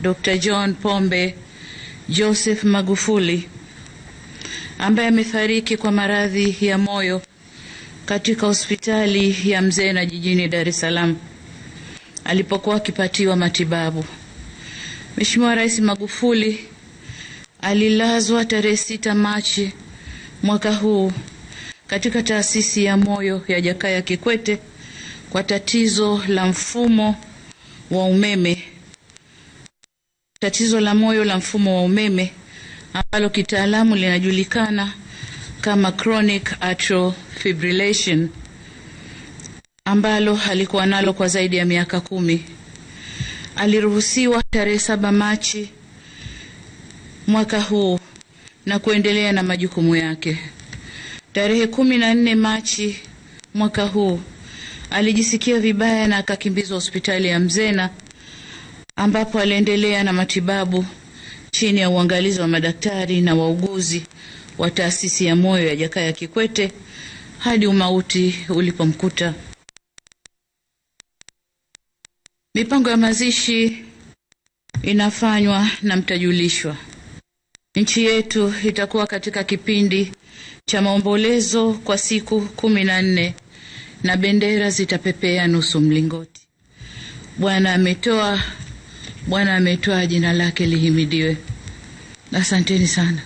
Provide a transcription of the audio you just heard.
Dr. John Pombe Joseph Magufuli, ambaye amefariki kwa maradhi ya moyo katika hospitali ya Mzena jijini Dar es Salaam alipokuwa akipatiwa matibabu. Mheshimiwa Rais Magufuli alilazwa tarehe 6 Machi mwaka huu katika taasisi ya moyo ya Jakaya Kikwete kwa tatizo la mfumo wa umeme, tatizo la moyo la mfumo wa umeme ambalo kitaalamu linajulikana kama chronic atrial fibrillation, ambalo alikuwa nalo kwa zaidi ya miaka 10. Aliruhusiwa tarehe 7 Machi mwaka huu na kuendelea na majukumu yake. Tarehe 14 Machi mwaka huu alijisikia vibaya na akakimbizwa hospitali ya Mzena, ambapo aliendelea na matibabu chini ya uangalizi wa madaktari na wauguzi wa taasisi ya moyo ya Jakaya Kikwete hadi umauti ulipomkuta. Mipango ya mazishi inafanywa na mtajulishwa. Nchi yetu itakuwa katika kipindi cha maombolezo kwa siku 14 na bendera zitapepea nusu mlingoti. Bwana ametoa, jina lake lihimidiwe. Asanteni sana.